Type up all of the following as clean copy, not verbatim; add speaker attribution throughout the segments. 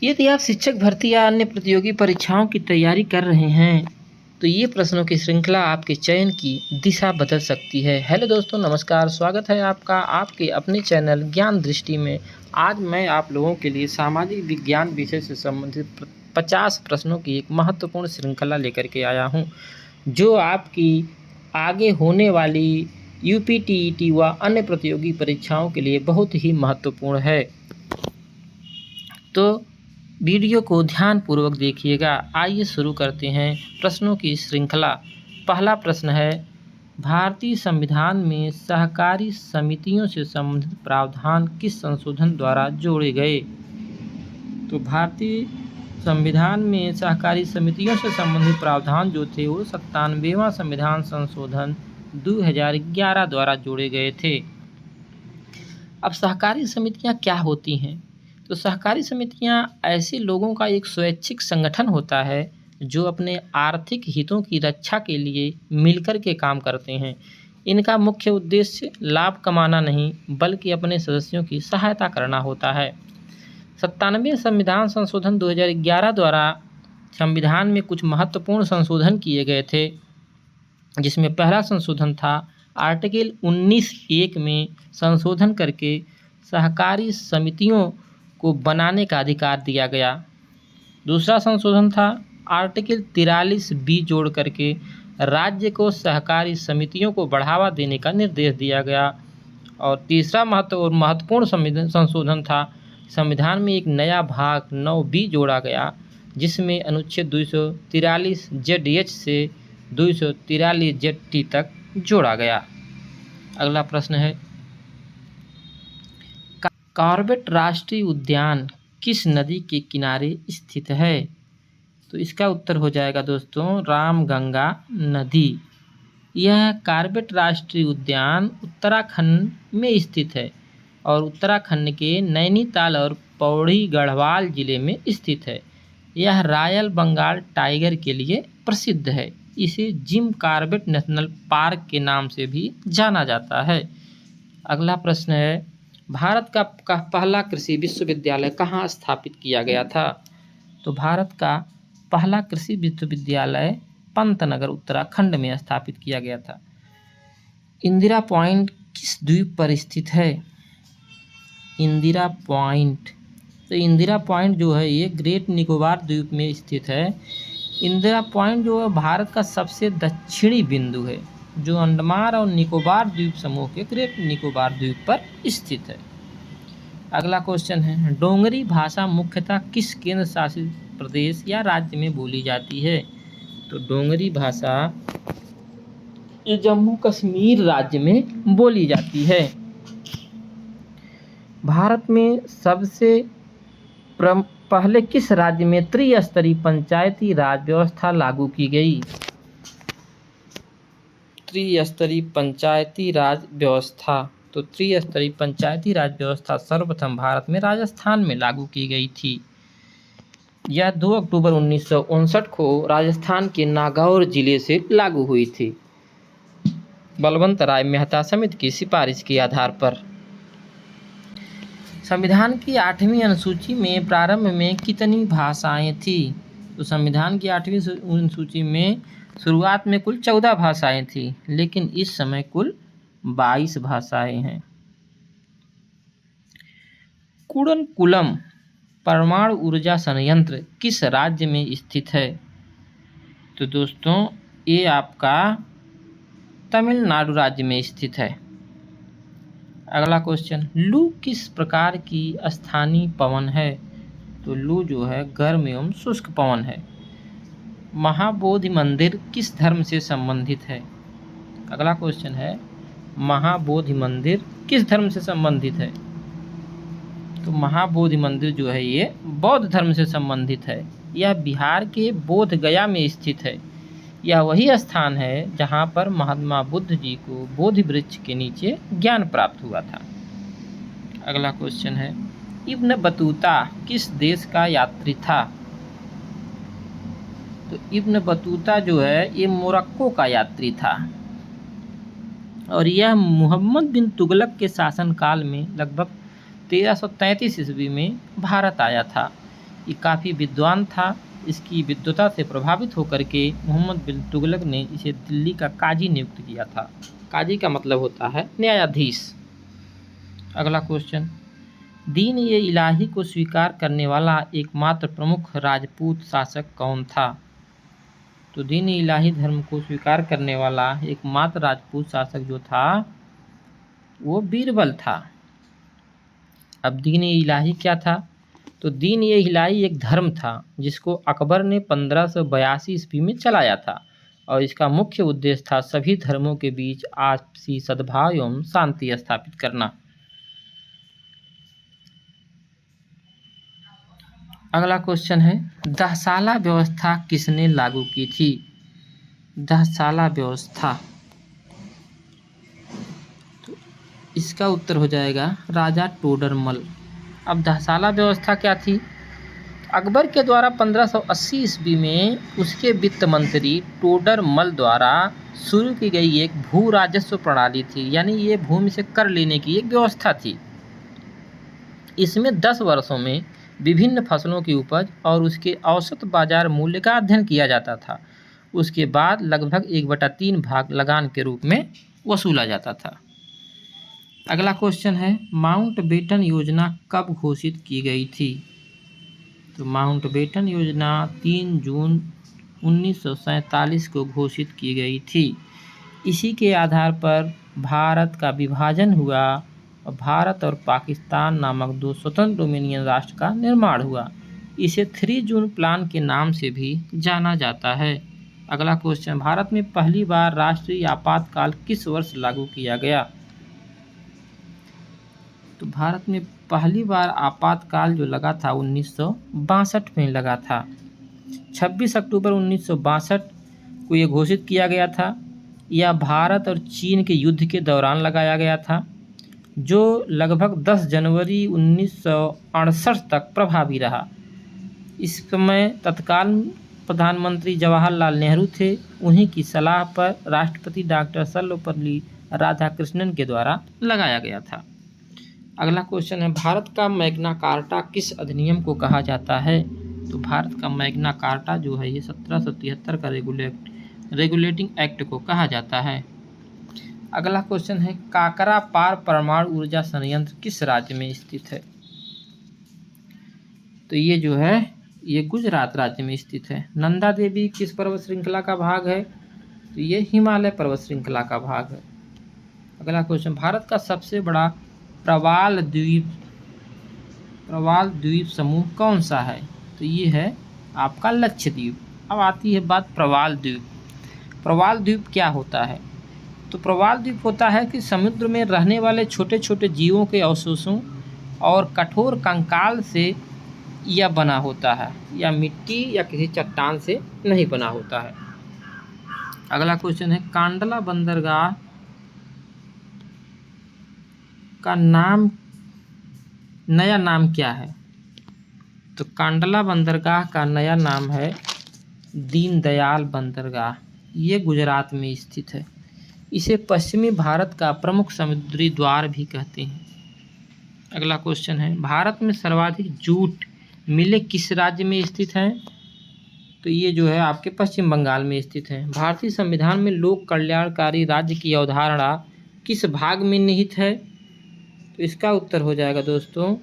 Speaker 1: यदि आप शिक्षक भर्ती या अन्य प्रतियोगी परीक्षाओं की तैयारी कर रहे हैं तो ये प्रश्नों की श्रृंखला आपके चयन की दिशा बदल सकती है। हेलो दोस्तों, नमस्कार। स्वागत है आपका आपके अपने चैनल ज्ञान दृष्टि में। आज मैं आप लोगों के लिए सामाजिक विज्ञान विषय से संबंधित 50 प्रश्नों की एक महत्वपूर्ण श्रृंखला लेकर के आया हूँ, जो आपकी आगे होने वाली यूपीटीईटी व अन्य प्रतियोगी परीक्षाओं के लिए बहुत ही महत्वपूर्ण है। तो वीडियो को ध्यानपूर्वक देखिएगा। आइए शुरू करते हैं प्रश्नों की श्रृंखला। पहला प्रश्न है, भारतीय संविधान में सहकारी समितियों से संबंधित प्रावधान किस संशोधन द्वारा जोड़े गए? तो भारतीय संविधान में सहकारी समितियों से संबंधित प्रावधान जो थे वो 97वां संविधान संशोधन 2011 द्वारा जोड़े गए थे। अब सहकारी समितियां क्या होती हैं? तो सहकारी समितियां ऐसे लोगों का एक स्वैच्छिक संगठन होता है जो अपने आर्थिक हितों की रक्षा के लिए मिलकर के काम करते हैं। इनका मुख्य उद्देश्य लाभ कमाना नहीं बल्कि अपने सदस्यों की सहायता करना होता है। 97वें संविधान संशोधन 2011 द्वारा संविधान में कुछ महत्वपूर्ण संशोधन किए गए थे, जिसमें पहला संशोधन था आर्टिकल 19(1) में संशोधन करके सहकारी समितियों को बनाने का अधिकार दिया गया। दूसरा संशोधन था आर्टिकल 43(b) जोड़ करके राज्य को सहकारी समितियों को बढ़ावा देने का निर्देश दिया गया। और तीसरा महत्वपूर्ण संशोधन था, संविधान में एक नया भाग 9b जोड़ा गया, जिसमें अनुच्छेद 243(ZH) से 243(ZT) तक जोड़ा गया। अगला प्रश्न है, कॉर्बेट राष्ट्रीय उद्यान किस नदी के किनारे स्थित है? तो इसका उत्तर हो जाएगा दोस्तों रामगंगा नदी। यह कॉर्बेट राष्ट्रीय उद्यान उत्तराखंड में स्थित है और उत्तराखंड के नैनीताल और पौड़ी गढ़वाल जिले में स्थित है। यह रॉयल बंगाल टाइगर के लिए प्रसिद्ध है। इसे जिम कॉर्बेट नेशनल पार्क के नाम से भी जाना जाता है। अगला प्रश्न है, भारत का पहला कृषि विश्वविद्यालय कहाँ स्थापित किया गया था? तो भारत का पहला कृषि विश्वविद्यालय पंतनगर उत्तराखंड में स्थापित किया गया था। इंदिरा पॉइंट किस द्वीप पर स्थित है? इंदिरा पॉइंट, तो इंदिरा पॉइंट जो है ये ग्रेट निकोबार द्वीप में स्थित है। इंदिरा पॉइंट जो है भारत का सबसे दक्षिणी बिंदु है, जो अंडमान और निकोबार द्वीप समूह के ग्रेट निकोबार द्वीप पर स्थित है। अगला क्वेश्चन है, डोंगरी भाषा मुख्यतः किस केंद्र शासित प्रदेश या राज्य में बोली जाती है? तो डोंगरी भाषा ये जम्मू कश्मीर राज्य में बोली जाती है। भारत में सबसे पहले किस राज्य में त्रिस्तरीय पंचायती राज व्यवस्था लागू की गई? त्रिस्तरीय पंचायती राज व्यवस्था, तो त्रिस्तरीय पंचायती राज व्यवस्था सर्वप्रथम भारत में राजस्थान में लागू की गई थी। यह 2 अक्टूबर 1959 को राजस्थान के नागौर जिले से लागू हुई थी, बलवंत राय मेहता समिति की सिफारिश के आधार पर। संविधान की 8वीं अनुसूची में प्रारंभ में कितनी भाषाएं थी? तो संविधान की 8वीं अनुसूची में शुरुआत में कुल 14 भाषाएं थी, लेकिन इस समय कुल 22 भाषाएं हैं। कुडनकुलम परमाणु ऊर्जा संयंत्र किस राज्य में स्थित है? तो दोस्तों ये आपका तमिलनाडु राज्य में स्थित है। अगला क्वेश्चन, लू किस प्रकार की स्थानीय पवन है? तो लू जो है गर्म एवं शुष्क पवन है। महाबोधि मंदिर किस धर्म से संबंधित है? अगला क्वेश्चन है, महाबोधि मंदिर किस धर्म से संबंधित है? तो महाबोधि मंदिर जो है ये बौद्ध धर्म से संबंधित है। यह बिहार के बोध गया में स्थित है। यह वही स्थान है जहाँ पर महात्मा बुद्ध जी को बोधि वृक्ष के नीचे ज्ञान प्राप्त हुआ था। अगला क्वेश्चन है, इब्न बतूता किस देश का यात्री था? तो इब्न बतूता जो है ये मोरक्को का यात्री था और यह मोहम्मद बिन तुगलक के शासनकाल में लगभग 1333 ईस्वी में भारत आया था। ये काफ़ी विद्वान था। इसकी विद्वता से प्रभावित होकर के मोहम्मद बिन तुगलक ने इसे दिल्ली का काजी नियुक्त किया था। काजी का मतलब होता है न्यायाधीश। अगला क्वेश्चन, दीन ए इलाही को स्वीकार करने वाला एकमात्र प्रमुख राजपूत शासक कौन था? तो दीन ए इलाही धर्म को स्वीकार करने वाला एकमात्र राजपूत शासक जो था वो बीरबल था। अब दीन ए इलाही क्या था? तो दीन ए इलाही एक धर्म था जिसको अकबर ने 1582 ईस्वी में चलाया था और इसका मुख्य उद्देश्य था सभी धर्मों के बीच आपसी सद्भाव एवं शांति स्थापित करना। अगला क्वेश्चन है, दहसाला व्यवस्था किसने लागू की थी? दहसाला व्यवस्था, तो इसका उत्तर हो जाएगा राजा टोडरमल। अब दहसाला व्यवस्था क्या थी? अकबर के द्वारा 1580 ईस्वी में उसके वित्त मंत्री टोडरमल द्वारा शुरू की गई एक भू राजस्व प्रणाली थी, यानी ये भूमि से कर लेने की एक व्यवस्था थी। इसमें 10 वर्षों में विभिन्न फसलों की उपज और उसके औसत बाजार मूल्य का अध्ययन किया जाता था। उसके बाद लगभग 1/3 भाग लगान के रूप में वसूला जाता था। अगला क्वेश्चन है, माउंटबेटन योजना कब घोषित की गई थी? तो माउंटबेटन योजना 3 जून 1947 को घोषित की गई थी। इसी के आधार पर भारत का विभाजन हुआ और भारत और पाकिस्तान नामक 2 स्वतंत्र डोमिनियन राष्ट्र का निर्माण हुआ। इसे 3 जून प्लान के नाम से भी जाना जाता है। अगला क्वेश्चन, भारत में पहली बार राष्ट्रीय आपातकाल किस वर्ष लागू किया गया? तो भारत में पहली बार आपातकाल जो लगा था 1962 में लगा था। 26 अक्टूबर 1962 को ये घोषित किया गया था। यह भारत और चीन के युद्ध के दौरान लगाया गया था, जो लगभग 10 जनवरी 1968 तक प्रभावी रहा। इस समय तत्काल प्रधानमंत्री जवाहरलाल नेहरू थे। उन्हीं की सलाह पर राष्ट्रपति डॉक्टर सर्वपल्ली राधाकृष्णन के द्वारा लगाया गया था। अगला क्वेश्चन है, भारत का मैग्ना कार्टा किस अधिनियम को कहा जाता है? तो भारत का मैग्ना कार्टा जो है ये 1773 का रेगुलेटिंग एक्ट को कहा जाता है। अगला क्वेश्चन है, काकरा पार परमाणु ऊर्जा संयंत्र किस राज्य में स्थित है? तो ये जो है ये गुजरात राज्य में स्थित है। नंदा देवी किस पर्वत श्रृंखला का भाग है? तो ये हिमालय पर्वत श्रृंखला का भाग है। अगला क्वेश्चन, भारत का सबसे बड़ा प्रवाल द्वीप समूह कौन सा है? तो ये है आपका लक्षद्वीप। अब आती है बात प्रवाल द्वीप। प्रवाल द्वीप क्या होता है? तो प्रवाल द्वीप होता है कि समुद्र में रहने वाले छोटे छोटे जीवों के अवशेषों और कठोर कंकाल से यह बना होता है, या मिट्टी या किसी चट्टान से नहीं बना होता है। अगला क्वेश्चन है, कांडला बंदरगाह का नया नाम क्या है? तो कांडला बंदरगाह का नया नाम है दीनदयाल बंदरगाह। ये गुजरात में स्थित है। इसे पश्चिमी भारत का प्रमुख समुद्री द्वार भी कहते हैं। अगला क्वेश्चन है, भारत में सर्वाधिक जूट मिलें किस राज्य में स्थित हैं? तो ये जो है आपके पश्चिम बंगाल में स्थित है। भारतीय संविधान में लोक कल्याणकारी राज्य की अवधारणा किस भाग में निहित है? तो इसका उत्तर हो जाएगा दोस्तों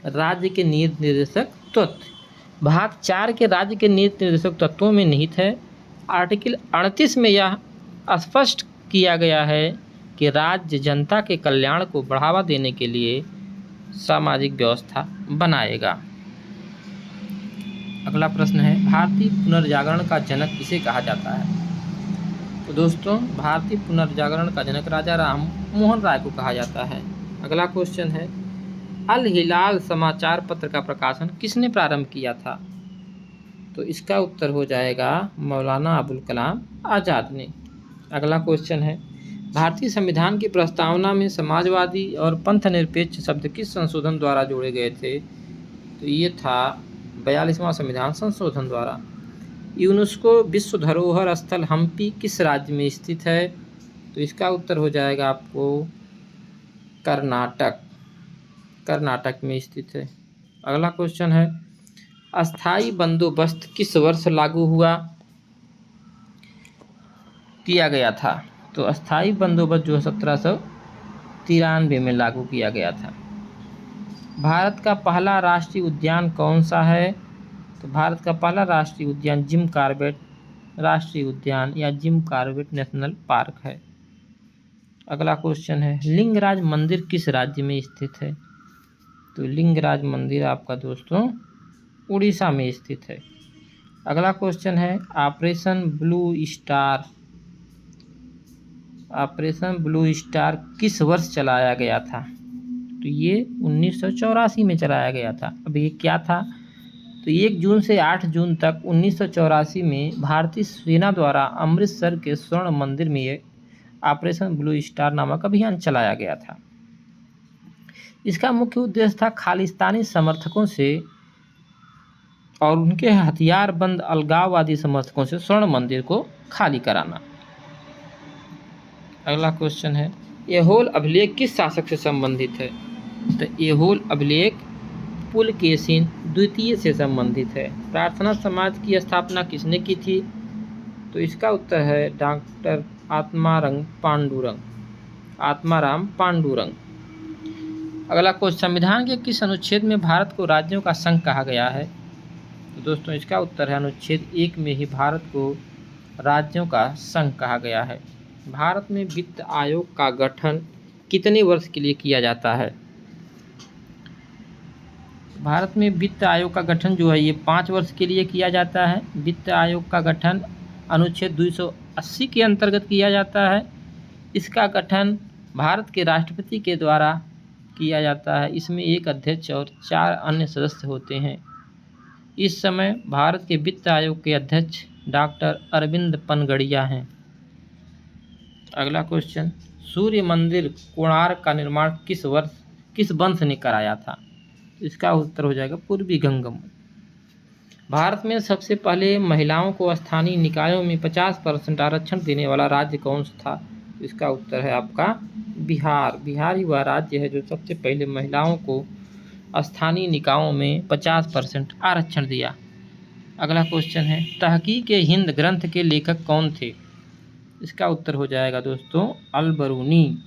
Speaker 1: राज्य के नीति निर्देशक तत्व। भाग 4 के राज्य के नीति निर्देशक तत्वों में निहित है। आर्टिकल 38 में यह स्पष्ट किया गया है कि राज्य जनता के कल्याण को बढ़ावा देने के लिए सामाजिक व्यवस्था बनाएगा। अगला प्रश्न है, भारतीय पुनर्जागरण का जनक किसे कहा जाता है? तो दोस्तों भारतीय पुनर्जागरण का जनक राजा राम मोहन राय को कहा जाता है। अगला क्वेश्चन है, अल हिलाल समाचार पत्र का प्रकाशन किसने प्रारंभ किया था? तो इसका उत्तर हो जाएगा मौलाना अबुल कलाम आज़ाद ने। अगला क्वेश्चन है, भारतीय संविधान की प्रस्तावना में समाजवादी और पंथ निरपेक्ष शब्द किस संशोधन द्वारा जोड़े गए थे? तो ये था 42वां संविधान संशोधन द्वारा। यूनेस्को विश्व धरोहर स्थल हम्पी किस राज्य में स्थित है? तो इसका उत्तर हो जाएगा आपको कर्नाटक में स्थित है। अगला क्वेश्चन है, अस्थाई बंदोबस्त किस वर्ष लागू किया गया था? तो अस्थाई बंदोबस्त जो 1793 में लागू किया गया था। भारत का पहला राष्ट्रीय उद्यान कौन सा है? तो भारत का पहला राष्ट्रीय उद्यान जिम कॉर्बेट राष्ट्रीय उद्यान या जिम कॉर्बेट नेशनल पार्क है। अगला क्वेश्चन है, लिंगराज मंदिर किस राज्य में स्थित है? तो लिंगराज मंदिर आपका दोस्तों उड़ीसा में स्थित है। अगला क्वेश्चन है, ऑपरेशन ब्लू स्टार किस वर्ष चलाया गया था? तो ये 1984 में चलाया गया था। अब ये क्या था? तो 1 जून से 8 जून तक 1984 में भारतीय सेना द्वारा अमृतसर के स्वर्ण मंदिर में ये ऑपरेशन ब्लू स्टार नामक अभियान चलाया गया था। इसका मुख्य उद्देश्य था खालिस्तानी समर्थकों से और उनके हथियारबंद अलगाववादी समर्थकों से स्वर्ण मंदिर को खाली कराना। अगला क्वेश्चन है, ऐहोल अभिलेख किस शासक से संबंधित है? तो ऐहोल अभिलेख पुलकेशिन द्वितीय से संबंधित है। प्रार्थना समाज की स्थापना किसने की थी? तो इसका उत्तर है डॉक्टर आत्माराम पांडुरंग। अगला क्वेश्चन, संविधान के किस अनुच्छेद में भारत को राज्यों का संघ कहा गया है? तो दोस्तों इसका उत्तर है अनुच्छेद 1 में ही भारत को राज्यों का संघ कहा गया है। भारत में वित्त आयोग का गठन कितने वर्ष के लिए किया जाता है? भारत में वित्त आयोग का गठन जो है ये 5 वर्ष के लिए किया जाता है। वित्त आयोग का गठन अनुच्छेद 280 के अंतर्गत किया जाता है। इसका गठन भारत के राष्ट्रपति के द्वारा किया जाता है। इसमें एक अध्यक्ष और 4 अन्य सदस्य होते हैं। इस समय भारत के वित्त आयोग के अध्यक्ष डॉक्टर अरविंद पनगड़िया हैं। अगला क्वेश्चन, सूर्य मंदिर कोणार्क का निर्माण किस वंश ने कराया था? इसका उत्तर हो जाएगा पूर्वी गंगम। भारत में सबसे पहले महिलाओं को स्थानीय निकायों में 50% आरक्षण देने वाला राज्य कौन सा था? इसका उत्तर है आपका बिहार। बिहार ही वह राज्य है जो सबसे पहले महिलाओं को स्थानीय निकायों में 50% आरक्षण दिया। अगला क्वेश्चन है, तहकीक-ए-हिंद ग्रंथ के लेखक कौन थे? इसका उत्तर हो जाएगा दोस्तों अल-बरूनी।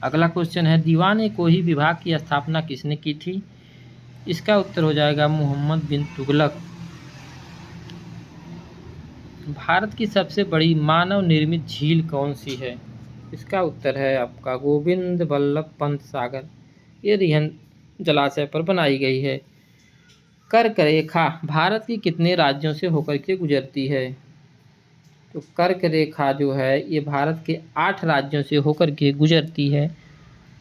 Speaker 1: अगला क्वेश्चन है, दीवान-ए-कोही विभाग की स्थापना किसने की थी? इसका उत्तर हो जाएगा मोहम्मद बिन तुगलक। भारत की सबसे बड़ी मानव निर्मित झील कौन सी है? इसका उत्तर है आपका गोविंद बल्लभ पंत सागर। ये रिहंद जलाशय पर बनाई गई है। कर्क रेखा भारत के कितने राज्यों से होकर के गुजरती है? तो कर्क रेखा जो है ये भारत के 8 राज्यों से होकर के गुजरती है।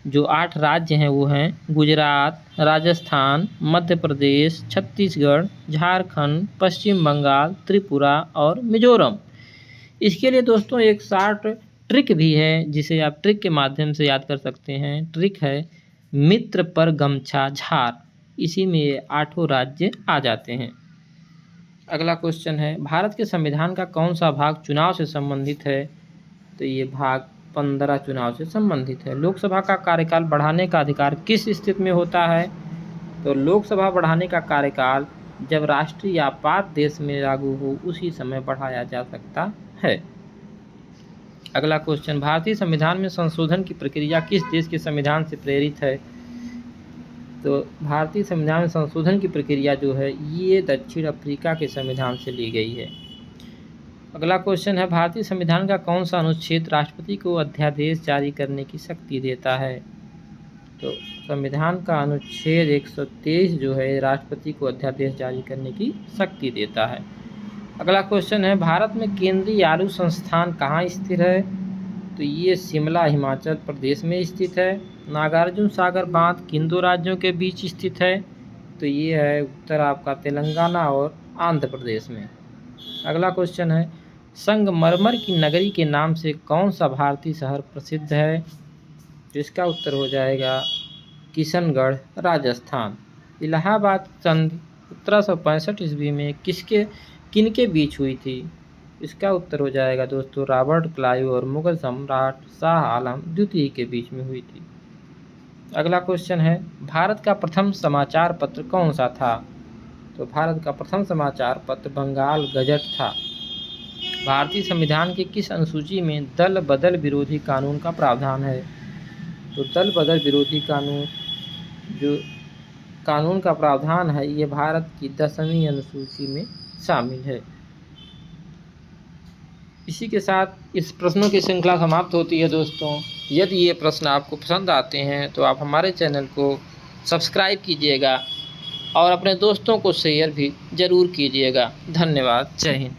Speaker 1: जो 8 राज्य हैं वो हैं गुजरात, राजस्थान, मध्य प्रदेश, छत्तीसगढ़, झारखंड, पश्चिम बंगाल, त्रिपुरा और मिजोरम। इसके लिए दोस्तों एक शॉर्ट ट्रिक भी है जिसे आप ट्रिक के माध्यम से याद कर सकते हैं। ट्रिक है मित्र पर गमछा झार। इसी में ये 8 राज्य आ जाते हैं। अगला क्वेश्चन है, भारत के संविधान का कौन सा भाग चुनाव से संबंधित है? तो ये भाग 15 चुनाव से संबंधित है। लोकसभा का कार्यकाल बढ़ाने का अधिकार किस स्थिति में होता है? तो लोकसभा बढ़ाने का कार्यकाल जब राष्ट्रीय आपात देश में लागू हो उसी समय बढ़ाया जा सकता है। अगला क्वेश्चन, भारतीय संविधान में संशोधन की प्रक्रिया किस देश के संविधान से प्रेरित है? तो भारतीय संविधान में संशोधन की प्रक्रिया जो है ये दक्षिण अफ्रीका के संविधान से ली गई है। अगला क्वेश्चन है, भारतीय संविधान का कौन सा अनुच्छेद राष्ट्रपति को अध्यादेश जारी करने की शक्ति देता है? तो संविधान का अनुच्छेद 123 जो है राष्ट्रपति को अध्यादेश जारी करने की शक्ति देता है। अगला क्वेश्चन है, भारत में केंद्रीय आलू संस्थान कहाँ स्थित है? तो ये शिमला हिमाचल प्रदेश में स्थित है। नागार्जुन सागर बांध किन 2 राज्यों के बीच स्थित है? तो ये है उत्तर आपका तेलंगाना और आंध्र प्रदेश में। अगला क्वेश्चन है, संगमरमर की नगरी के नाम से कौन सा भारतीय शहर प्रसिद्ध है? जिसका उत्तर हो जाएगा किशनगढ़ राजस्थान। इलाहाबाद संधि 1765 ईस्वी में किनके बीच हुई थी? इसका उत्तर हो जाएगा दोस्तों रॉबर्ट क्लाइव और मुगल सम्राट शाह आलम द्वितीय के बीच में हुई थी। अगला क्वेश्चन है, भारत का प्रथम समाचार पत्र कौन सा था? तो भारत का प्रथम समाचार पत्र बंगाल गजट था। भारतीय संविधान के किस अनुसूची में दल बदल विरोधी कानून का प्रावधान है? तो दल बदल विरोधी कानून जो कानून का प्रावधान है ये भारत की 10वीं अनुसूची में शामिल है। इसी के साथ इस प्रश्नों की श्रृंखला समाप्त होती है दोस्तों। यदि ये प्रश्न आपको पसंद आते हैं तो आप हमारे चैनल को सब्सक्राइब कीजिएगा और अपने दोस्तों को शेयर भी ज़रूर कीजिएगा। धन्यवाद। जय हिंद।